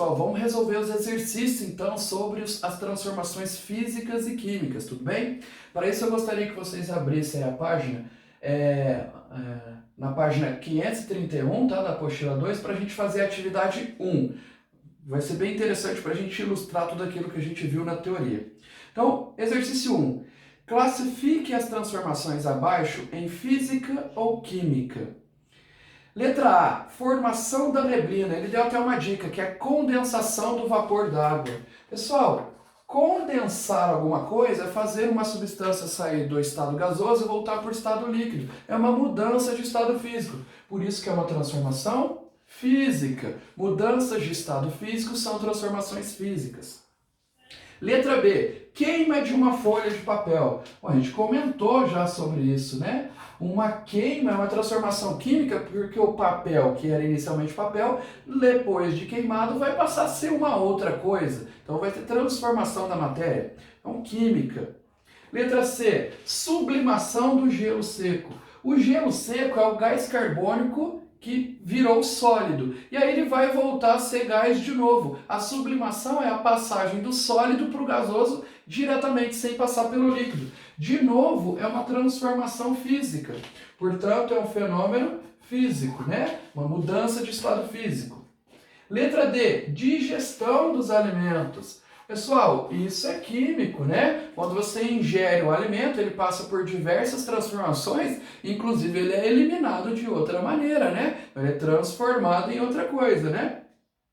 pessoal, vamos resolver os exercícios então sobre as transformações físicas e químicas, tudo bem? Para isso eu gostaria que vocês abrissem a página, na página 531, tá, da apostila 2, para a gente fazer a atividade 1. Vai ser bem interessante para a gente ilustrar tudo aquilo que a gente viu na teoria. Então, exercício 1. Classifique as transformações abaixo em física ou química. Letra A, formação da neblina. Ele deu até uma dica, que é condensação do vapor d'água. Pessoal, condensar alguma coisa é fazer uma substância sair do estado gasoso e voltar para o estado líquido. É uma mudança de estado físico. Por isso que é uma transformação física. Mudanças de estado físico são transformações físicas. Letra B, queima de uma folha de papel. Bom, a gente comentou já sobre isso, né? Uma queima é uma transformação química porque o papel, que era inicialmente papel, depois de queimado vai passar a ser uma outra coisa. Então vai ter transformação da matéria. Então, química. Letra C, sublimação do gelo seco. O gelo seco é o gás carbônico que virou sólido. E aí ele vai voltar a ser gás de novo. A sublimação é a passagem do sólido para o gasoso diretamente, sem passar pelo líquido. De novo, é uma transformação física. Portanto, é um fenômeno físico, né? Uma mudança de estado físico. Letra D, digestão dos alimentos. Pessoal, isso é químico, né? Quando você ingere o alimento, ele passa por diversas transformações, inclusive ele é eliminado de outra maneira, né? Ele é transformado em outra coisa, né?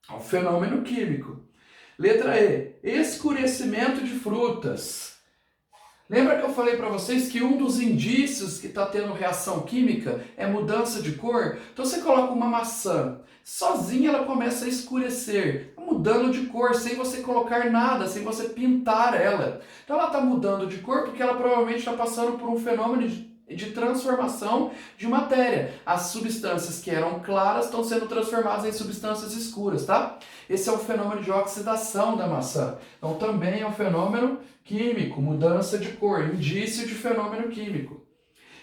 É um fenômeno químico. Letra E, escurecimento de frutas. Lembra que eu falei para vocês que um dos indícios que está tendo reação química é mudança de cor? Então você coloca uma maçã, sozinha ela começa a escurecer, mudando de cor, sem você colocar nada, sem você pintar ela. Então ela está mudando de cor porque ela provavelmente está passando por um fenômeno de transformação de matéria. As substâncias que eram claras estão sendo transformadas em substâncias escuras, tá? Esse é o fenômeno de oxidação da maçã. Então também é um fenômeno químico, mudança de cor, indício de fenômeno químico.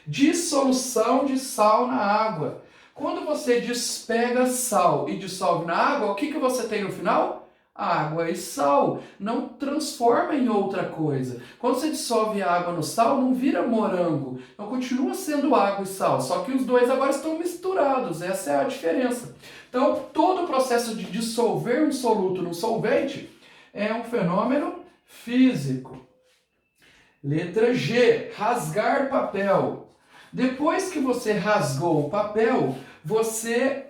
Dissolução de sal na água. Quando você despega sal e dissolve na água, o que você tem no final? Água e sal. Não transforma em outra coisa. Quando você dissolve a água no sal, não vira morango. Então continua sendo água e sal, só que os dois agora estão misturados. Essa é a diferença. Então, todo o processo de dissolver um soluto no solvente é um fenômeno físico. Letra G, rasgar papel. Depois que você rasgou o papel, você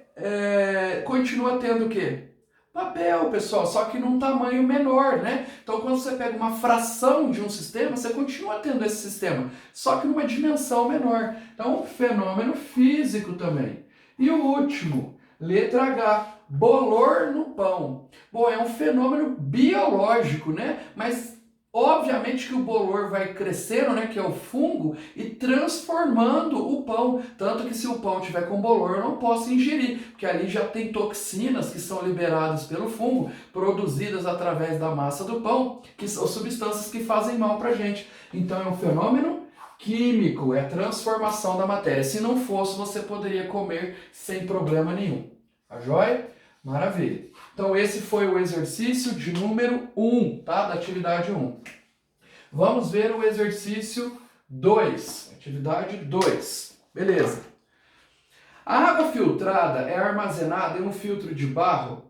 continua tendo o quê? Papel, pessoal, só que num tamanho menor, né? Então, quando você pega uma fração de um sistema, você continua tendo esse sistema, só que numa dimensão menor. Então, fenômeno físico também. E o último, letra H, bolor no pão. Bom, é um fenômeno biológico, né? Mas obviamente que o bolor vai crescendo, né, que é o fungo, e transformando o pão. Tanto que se o pão tiver com bolor, eu não posso ingerir, porque ali já tem toxinas que são liberadas pelo fungo, produzidas através da massa do pão, que são substâncias que fazem mal pra gente. Então é um fenômeno químico, é a transformação da matéria. Se não fosse, você poderia comer sem problema nenhum. Tá joia? Maravilha. Então esse foi o exercício de número 1, tá? Da atividade 1. Vamos ver o exercício 2. Atividade 2. Beleza. A água filtrada é armazenada em um filtro de barro,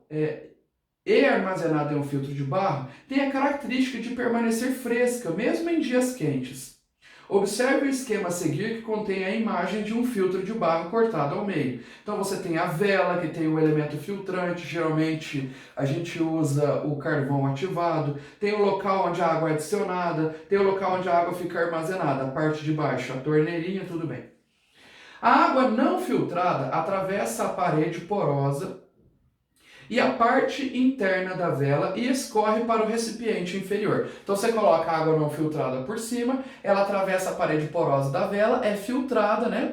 tem a característica de permanecer fresca, mesmo em dias quentes. Observe o esquema a seguir que contém a imagem de um filtro de barro cortado ao meio. Então você tem a vela, que tem o elemento filtrante, geralmente a gente usa o carvão ativado, tem o local onde a água é adicionada, tem o local onde a água fica armazenada, a parte de baixo, a torneirinha, tudo bem. A água não filtrada atravessa a parede porosa e a parte interna da vela e escorre para o recipiente inferior. Então você coloca a água não filtrada por cima, ela atravessa a parede porosa da vela, é filtrada, né,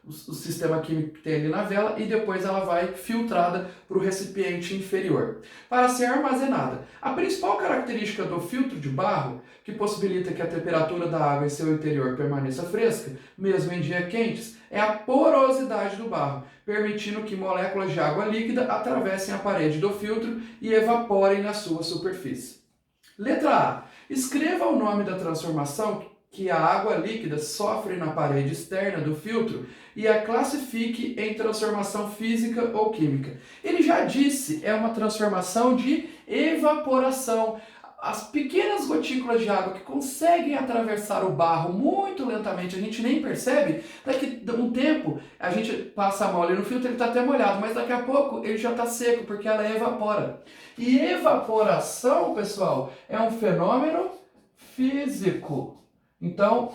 o sistema químico que tem ali na vela e depois ela vai filtrada para o recipiente inferior, para ser armazenada. A principal característica do filtro de barro, que possibilita que a temperatura da água em seu interior permaneça fresca, mesmo em dias quentes, é a porosidade do barro, permitindo que moléculas de água líquida atravessem a parede do filtro e evaporem na sua superfície. Letra A. Escreva o nome da transformação que a água líquida sofre na parede externa do filtro e a classifique em transformação física ou química. Ele já disse, é uma transformação de evaporação. As pequenas gotículas de água que conseguem atravessar o barro muito lentamente, a gente nem percebe, daqui a um tempo a gente passa a mão ali no filtro, ele está até molhado, mas daqui a pouco ele já está seco, porque ela evapora. E evaporação, pessoal, é um fenômeno físico. Então,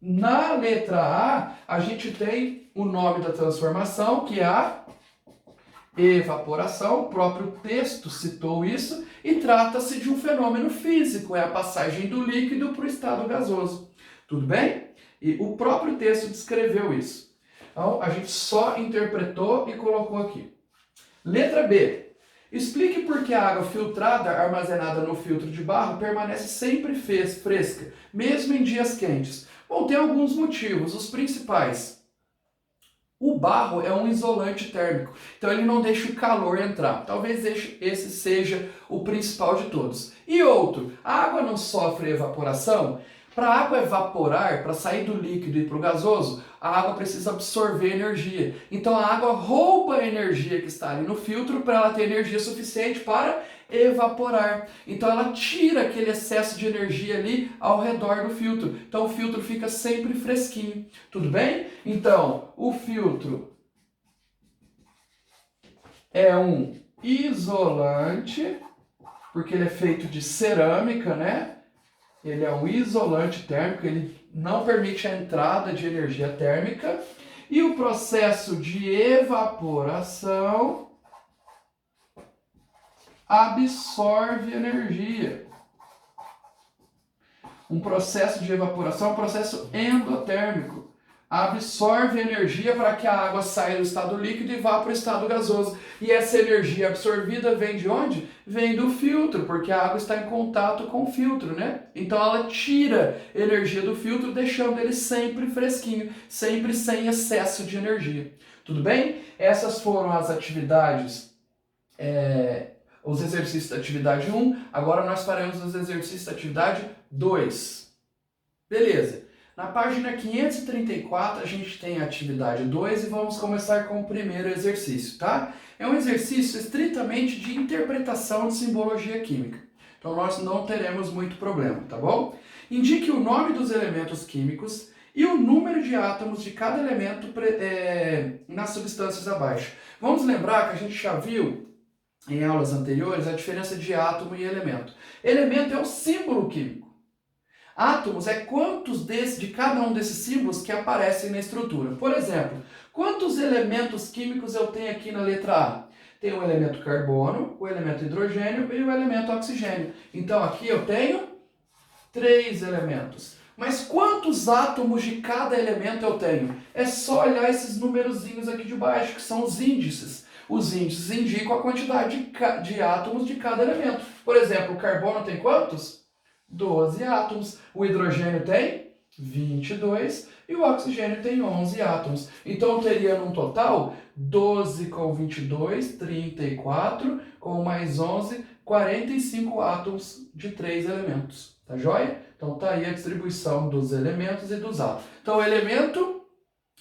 na letra A, a gente tem o nome da transformação, que é a evaporação. O próprio texto citou isso e trata-se de um fenômeno físico, é a passagem do líquido para o estado gasoso. Tudo bem? E o próprio texto descreveu isso. Então, a gente só interpretou e colocou aqui. Letra B. Explique por que a água filtrada armazenada no filtro de barro permanece sempre fresca, mesmo em dias quentes. Bom, tem alguns motivos, os principais. O barro é um isolante térmico, então ele não deixa o calor entrar. Talvez esse seja o principal de todos. E outro, a água não sofre evaporação? Para a água evaporar, para sair do líquido e para o gasoso, a água precisa absorver energia. Então a água rouba a energia que está ali no filtro para ela ter energia suficiente para evaporar. Então ela tira aquele excesso de energia ali ao redor do filtro. Então o filtro fica sempre fresquinho. Tudo bem? Então o filtro é um isolante, porque ele é feito de cerâmica, né? Ele é um isolante térmico, ele não permite a entrada de energia térmica. E o processo de evaporação absorve energia. Um processo de evaporação é um processo endotérmico. Absorve energia para que a água saia do estado líquido e vá para o estado gasoso. E essa energia absorvida vem de onde? Vem do filtro, porque a água está em contato com o filtro, né? Então ela tira energia do filtro, deixando ele sempre fresquinho, sempre sem excesso de energia. Tudo bem? Essas foram as atividades, os exercícios da atividade 1. Agora nós faremos os exercícios da atividade 2. Beleza. Na página 534 a gente tem a atividade 2 e vamos começar com o primeiro exercício, tá? É um exercício estritamente de interpretação de simbologia química. Então nós não teremos muito problema, tá bom? Indique o nome dos elementos químicos e o número de átomos de cada elemento nas substâncias abaixo. Vamos lembrar que a gente já viu em aulas anteriores a diferença de átomo e elemento. Elemento é o símbolo químico. Átomos é quantos de cada um desses símbolos que aparecem na estrutura. Por exemplo, quantos elementos químicos eu tenho aqui na letra A? Tem o elemento carbono, o elemento hidrogênio e o elemento oxigênio. Então aqui eu tenho 3 elementos. Mas quantos átomos de cada elemento eu tenho? É só olhar esses numerozinhos aqui de baixo, que são os índices. Os índices indicam a quantidade de átomos de cada elemento. Por exemplo, o carbono tem quantos? 12 átomos, o hidrogênio tem 22 e o oxigênio tem 11 átomos. Então eu teria num total 12 com 22, 34, com mais 11, 45 átomos de 3 elementos. Tá joia? Então tá aí a distribuição dos elementos e dos átomos. Então o elemento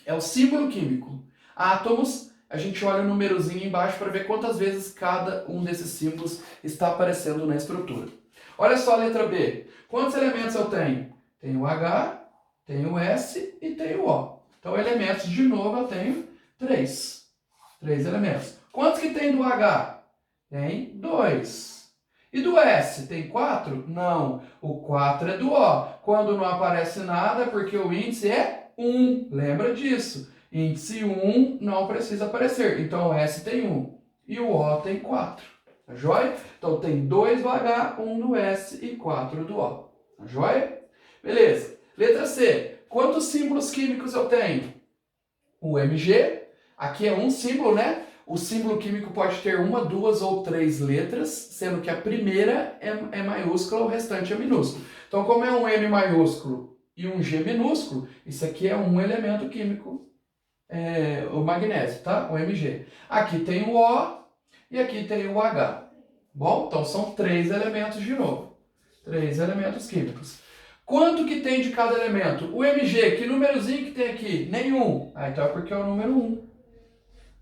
é o símbolo químico. Átomos, a gente olha o númerozinho embaixo para ver quantas vezes cada um desses símbolos está aparecendo na estrutura. Olha só a letra B. Quantos elementos eu tenho? Tenho o H, tenho o S e tenho o O. Então, elementos, de novo, eu tenho 3. 3 elementos. Quantos que tem do H? Tem 2. E do S? Tem 4? Não. O 4 é do O. Quando não aparece nada, é porque o índice é 1. Lembra disso. Índice 1 não precisa aparecer. Então, o S tem 1. E o O tem 4. Tá joia? Então tem 2 do H, 1 do S e 4 do O. Tá joia? Beleza. Letra C. Quantos símbolos químicos eu tenho? o Mg, aqui é um símbolo, né? O símbolo químico pode ter uma, duas ou três letras, sendo que a primeira é maiúscula, o restante é minúsculo. Então, como é um M maiúsculo e um G minúsculo, isso aqui é um elemento químico, o magnésio, tá? O Mg. Aqui tem o O e aqui tem o H. Bom, então são 3 elementos de novo. 3 elementos químicos. Quanto que tem de cada elemento? O Mg, que númerozinho que tem aqui? Nenhum. Então é porque é o número 1.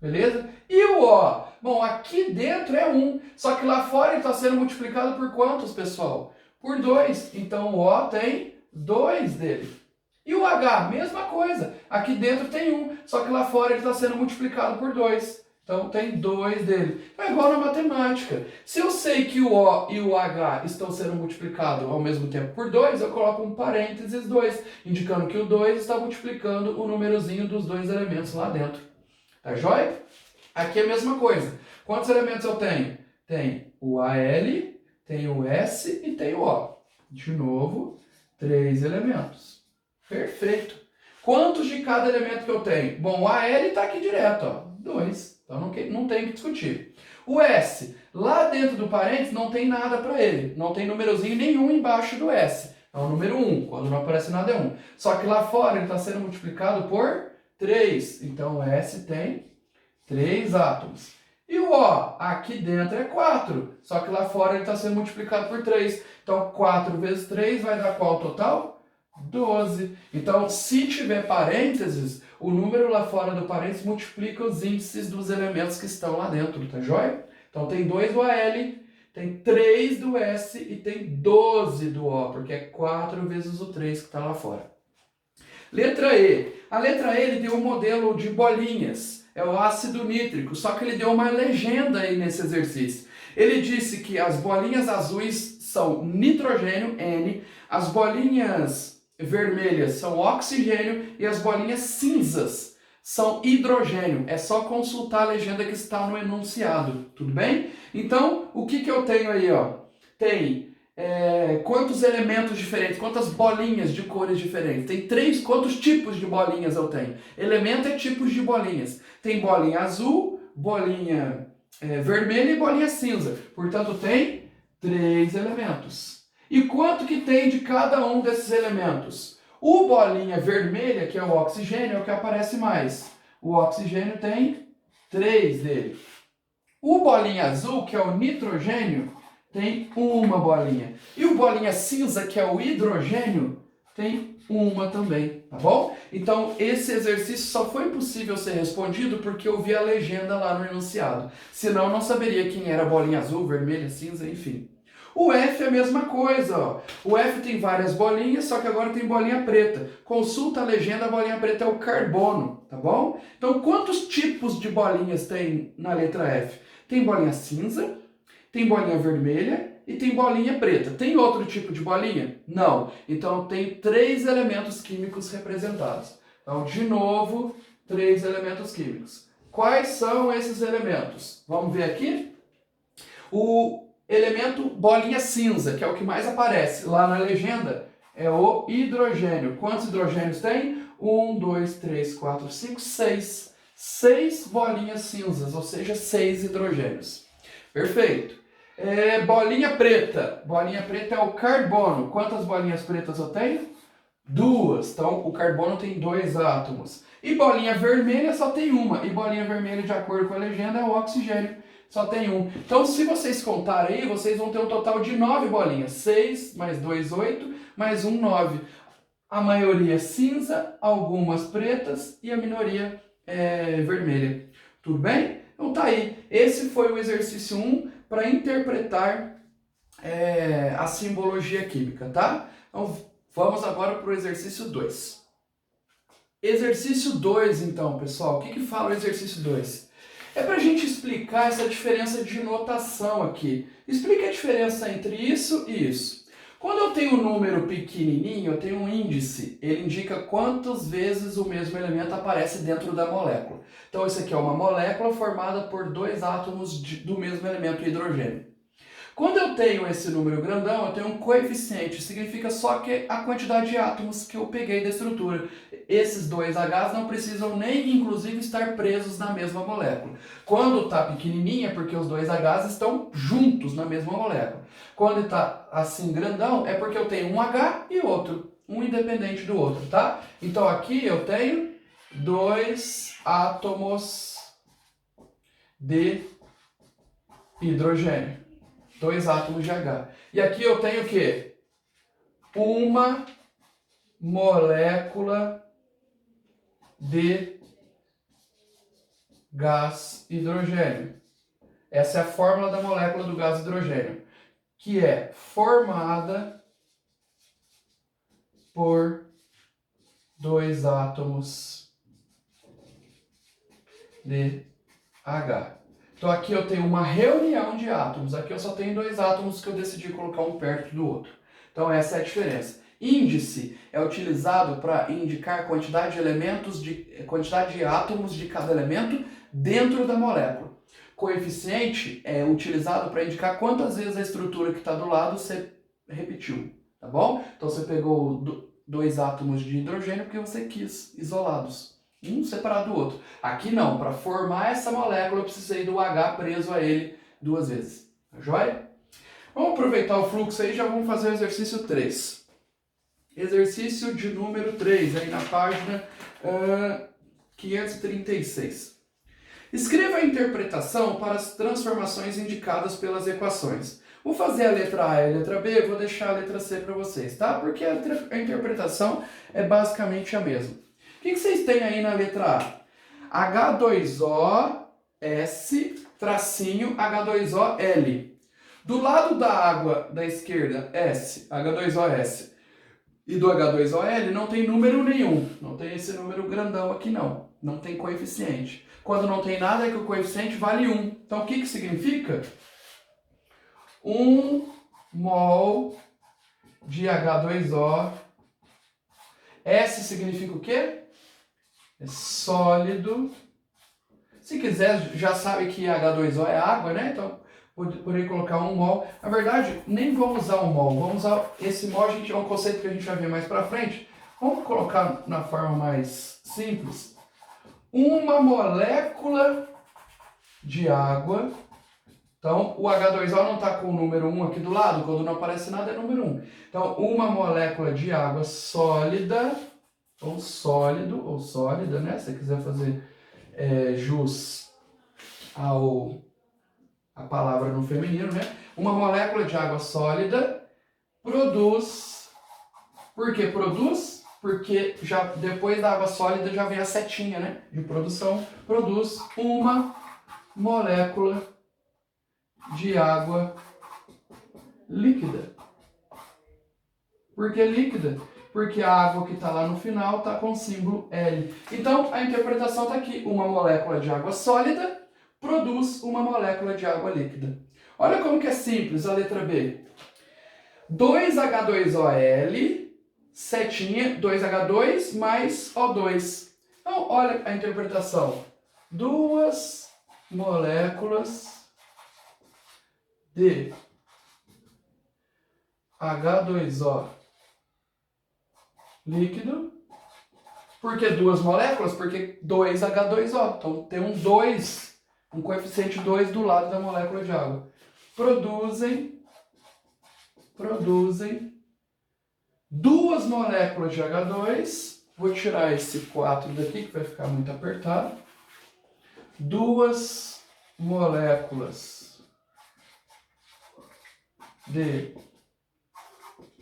Beleza? E o O? Bom, aqui dentro é 1. Só que lá fora ele está sendo multiplicado por quantos, pessoal? Por 2. Então o O tem 2 dele. E o H? Mesma coisa. Aqui dentro tem 1. Só que lá fora ele está sendo multiplicado por 2. Então tem 2 dele. É igual na matemática. Se eu sei que o O e o H estão sendo multiplicados ao mesmo tempo por 2, eu coloco um parênteses 2, indicando que o 2 está multiplicando o númerozinho dos 2 elementos lá dentro. Tá joia? Aqui é a mesma coisa. Quantos elementos eu tenho? Tem o Al, tem o S e tem o O. De novo, 3 elementos. Perfeito. Quantos de cada elemento que eu tenho? Bom, o Al está aqui direto, ó, 2. Então não tem que discutir. O S, lá dentro do parênteses não tem nada para ele. Não tem númerozinho nenhum embaixo do S. É o número 1. Quando não aparece nada é 1. Só que lá fora ele está sendo multiplicado por 3. Então o S tem 3 átomos. E o O, aqui dentro é 4. Só que lá fora ele está sendo multiplicado por 3. Então 4 vezes 3 vai dar qual total? 12. Então, se tiver parênteses, o número lá fora do parênteses multiplica os índices dos elementos que estão lá dentro, tá joia? Então, tem 2 do Al, tem 3 do S e tem 12 do O, porque é 4 vezes o 3 que está lá fora. Letra E. A letra E ele deu um modelo de bolinhas, é o ácido nítrico, só que ele deu uma legenda aí nesse exercício. Ele disse que as bolinhas azuis são nitrogênio, N, as bolinhas vermelhas são oxigênio e as bolinhas cinzas são hidrogênio. É só consultar a legenda que está no enunciado, tudo bem? Então, o que eu tenho aí, ó? Tem quantos elementos diferentes, quantas bolinhas de cores diferentes? Tem quantos tipos de bolinhas eu tenho? Elemento é tipos de bolinhas. Tem bolinha azul, bolinha vermelha e bolinha cinza. Portanto, tem 3 elementos. E quanto que tem de cada um desses elementos? O bolinha vermelha, que é o oxigênio, é o que aparece mais. O oxigênio tem 3 dele. O bolinha azul, que é o nitrogênio, tem uma bolinha. E o bolinha cinza, que é o hidrogênio, tem uma também, tá bom? Então, esse exercício só foi possível ser respondido porque eu vi a legenda lá no enunciado. Senão, eu não saberia quem era bolinha azul, vermelha, cinza, enfim. O F é a mesma coisa, ó. O F tem várias bolinhas, só que agora tem bolinha preta. Consulta a legenda, a bolinha preta é o carbono, tá bom? Então, quantos tipos de bolinhas tem na letra F? Tem bolinha cinza, tem bolinha vermelha e tem bolinha preta. Tem outro tipo de bolinha? Não. Então, tem 3 elementos químicos representados. Então, de novo, 3 elementos químicos. Quais são esses elementos? Vamos ver aqui? O elemento bolinha cinza, que é o que mais aparece lá na legenda, é o hidrogênio. Quantos hidrogênios tem? 1, 2, 3, 4, 5, 6. 6 bolinhas cinzas, ou seja, 6 hidrogênios. Perfeito. Bolinha preta. Bolinha preta é o carbono. Quantas bolinhas pretas eu tenho? 2. Então, o carbono tem 2 átomos. E bolinha vermelha só tem uma. E bolinha vermelha, de acordo com a legenda, é o oxigênio. Só tem um. Então, se vocês contarem aí, vocês vão ter um total de 9 bolinhas. 6 mais 2, 8, mais 1, 9. A maioria cinza, algumas pretas e a minoria vermelha. Tudo bem? Então tá aí. Esse foi o exercício 1 para interpretar a simbologia química, tá? Então, vamos agora para o exercício 2. Exercício 2, então, pessoal. O que fala o exercício 2? É para a gente explicar essa diferença de notação aqui. Explica a diferença entre isso e isso. Quando eu tenho um número pequenininho, eu tenho um índice. Ele indica quantas vezes o mesmo elemento aparece dentro da molécula. Então, isso aqui é uma molécula formada por 2 átomos do mesmo elemento hidrogênio. Quando eu tenho esse número grandão, eu tenho um coeficiente, significa só que a quantidade de átomos que eu peguei da estrutura. Esses dois H's não precisam nem, inclusive, estar presos na mesma molécula. Quando está pequenininha, é porque os dois H's estão juntos na mesma molécula. Quando está assim grandão, é porque eu tenho um H e outro, um independente do outro, tá? Então aqui eu tenho 2 átomos de hidrogênio. 2 átomos de H. E aqui eu tenho o quê? Uma molécula de gás hidrogênio. Essa é a fórmula da molécula do gás hidrogênio, que é formada por 2 átomos de H. Então aqui eu tenho uma reunião de átomos, aqui eu só tenho 2 átomos que eu decidi colocar um perto do outro. Então essa é a diferença. Índice é utilizado para indicar quantidade de átomos de cada elemento dentro da molécula. Coeficiente é utilizado para indicar quantas vezes a estrutura que está do lado você repetiu, tá bom? Então você pegou 2 átomos de hidrogênio porque você quis isolados, um separado do outro. Aqui não, para formar essa molécula eu precisei do H preso a ele 2 vezes, tá joia? Vamos aproveitar o fluxo aí e já vamos fazer o exercício 3. Exercício de número 3, aí na página 536. Escreva a interpretação para as transformações indicadas pelas equações. Vou fazer a letra A e a letra B, vou deixar a letra C para vocês, tá? Porque a interpretação é basicamente a mesma. O que vocês têm aí na letra A? H2O S tracinho H2O L. Do lado da água da esquerda, S, H2O S, e do H2OL não tem número nenhum. Não tem esse número grandão aqui não. Não tem coeficiente. Quando não tem nada é que o coeficiente vale 1. Então o que significa? 1 mol de H2O. S significa o quê? É sólido. Se quiser, já sabe que H2O é água, né? Então poderia colocar 1 mol. Na verdade, nem vamos usar 1 mol. Vamos usar esse mol, é um conceito que a gente vai ver mais pra frente. Vamos colocar na forma mais simples. Uma molécula de água. Então, o H2O não está com o número 1 aqui do lado. Quando não aparece nada, é número 1. Então, uma molécula de água sólida, ou sólido, ou sólida, né? Se você quiser fazer jus a palavra no feminino, né? Uma molécula de água sólida produz... Por que produz? Porque já depois da água sólida já vem a setinha, né? De produção. Produz uma molécula de água líquida. Por que líquida? Porque a água que está lá no final está com o símbolo L. Então, a interpretação está aqui. Uma molécula de água sólida produz uma molécula de água líquida. Olha como que é simples a letra B. 2H2OL, setinha, 2H2 mais O2. Então, olha a interpretação. 2 moléculas de H2O líquido. Por que 2 moléculas? Porque 2H2O. Então, tem um 2, um coeficiente 2 do lado da molécula de água. Produzem 2 moléculas de H2. Vou tirar esse 4 daqui, que vai ficar muito apertado. 2 moléculas de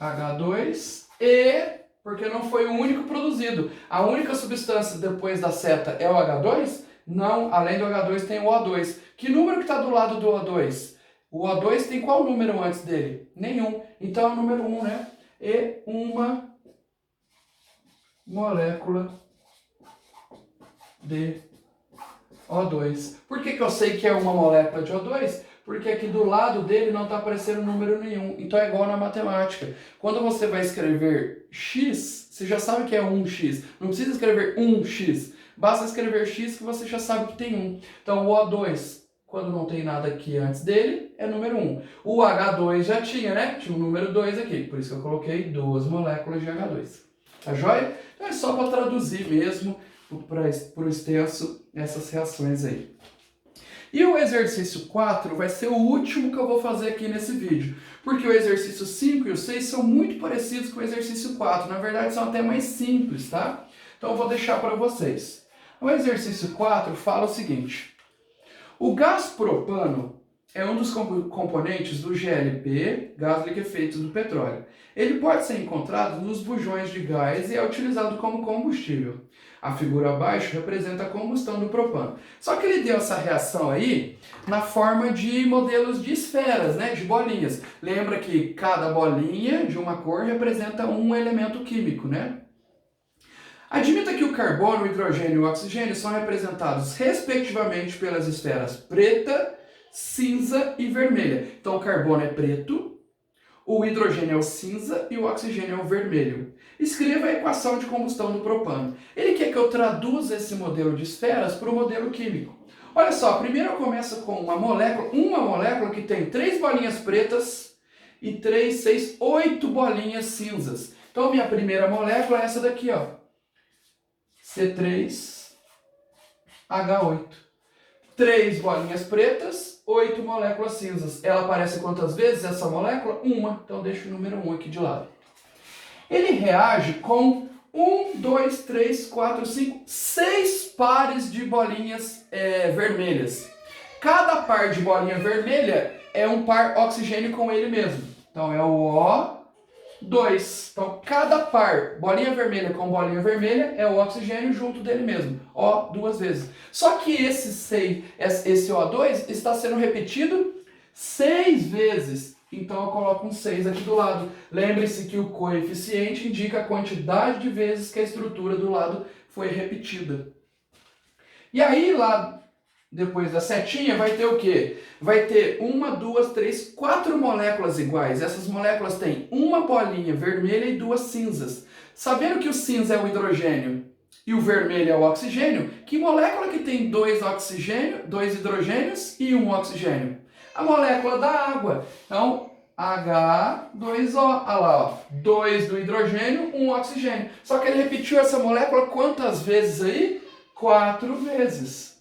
H2 e... porque não foi o único produzido. A única substância depois da seta é o H2? Não, além do H2 tem o O2. Que número que está do lado do O2? O O2 tem qual número antes dele? Nenhum. Então é o número 1, né? E uma molécula de O2. Por que eu sei que é uma molécula de O2? Porque aqui do lado dele não está aparecendo número nenhum. Então é igual na matemática. Quando você vai escrever x, você já sabe que é 1x. Não precisa escrever 1x. Basta escrever x que você já sabe que tem 1. Então o O2 quando não tem nada aqui antes dele, é número 1. O H2 já tinha, né? Tinha o número 2 aqui, por isso que eu coloquei 2 moléculas de H2. Tá joia? Então é só para traduzir mesmo para o extenso essas reações aí. E o exercício 4 vai ser o último que eu vou fazer aqui nesse vídeo, porque o exercício 5 e o 6 são muito parecidos com o exercício 4, na verdade são até mais simples, tá? Então eu vou deixar para vocês. O exercício 4 fala o seguinte: o gás propano é um dos componentes do GLP, gás liquefeito do petróleo. Ele pode ser encontrado nos bujões de gás e é utilizado como combustível. A figura abaixo representa a combustão do propano. Só que ele deu essa reação aí na forma de modelos de esferas, né, de bolinhas. Lembra que cada bolinha de uma cor representa um elemento químico, né? Admita que o carbono, o hidrogênio e o oxigênio são representados respectivamente pelas esferas preta, cinza e vermelha. Então o carbono é preto, o hidrogênio é o cinza e o oxigênio é o vermelho. Escreva a equação de combustão do propano. Ele quer que eu traduza esse modelo de esferas para o modelo químico. Olha só, primeiro eu começo com uma molécula que tem 3 bolinhas pretas e 3, 6, 8 bolinhas cinzas. Então minha primeira molécula é essa daqui, ó. C3H8. 3 bolinhas pretas, 8 moléculas cinzas. Ela aparece quantas vezes, essa molécula? Uma. Então deixa o número 1 aqui de lado. Ele reage com 1, 2, 3, 4, 5, 6 pares de bolinhas vermelhas. Cada par de bolinha vermelha é um par oxigênio com ele mesmo. Então é o O2. Então cada par, bolinha vermelha com bolinha vermelha, é o oxigênio junto dele mesmo. O 2 vezes. Só que esse O2 está sendo repetido 6 vezes. Então eu coloco um 6 aqui do lado. Lembre-se que o coeficiente indica a quantidade de vezes que a estrutura do lado foi repetida. E aí lá, depois da setinha, vai ter o quê? Vai ter 1, 2, 3, 4 moléculas iguais. Essas moléculas têm uma bolinha vermelha e 2 cinzas. Sabendo que o cinza é o hidrogênio e o vermelho é o oxigênio, que molécula que tem 2 hidrogênios e 1 oxigênio? A molécula da água. Então, H2O. Olha lá, ó. 2 do hidrogênio, 1 oxigênio. Só que ele repetiu essa molécula quantas vezes aí? 4 vezes.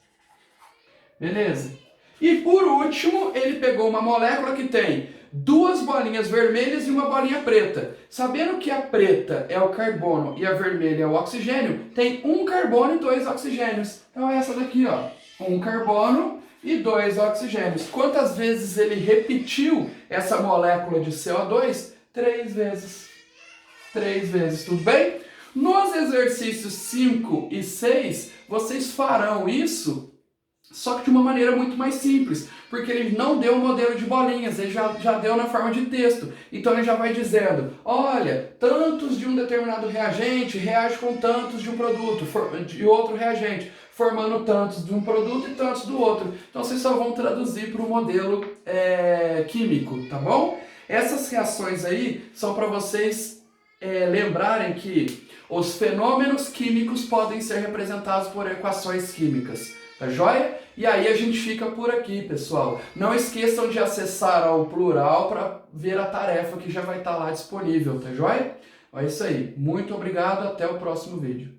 Beleza? E por último, ele pegou uma molécula que tem 2 bolinhas vermelhas e uma bolinha preta. Sabendo que a preta é o carbono e a vermelha é o oxigênio, tem 1 carbono e 2 oxigênios. Então é essa daqui, ó. 1 carbono e 2 oxigênios. Quantas vezes ele repetiu essa molécula de CO2? 3 vezes. 3 vezes, tudo bem? Nos exercícios 5 e 6, vocês farão isso, só que de uma maneira muito mais simples, porque ele não deu o modelo de bolinhas, ele já deu na forma de texto. Então ele já vai dizendo, olha, tantos de um determinado reagente reage com tantos de um produto, de outro reagente, formando tantos de um produto e tantos do outro. Então vocês só vão traduzir para o modelo químico, tá bom? Essas reações aí são para vocês lembrarem que os fenômenos químicos podem ser representados por equações químicas. Tá joia? E aí a gente fica por aqui, pessoal. Não esqueçam de acessar ao plural para ver a tarefa que já vai estar lá disponível, tá joia? É isso aí. Muito obrigado, até o próximo vídeo.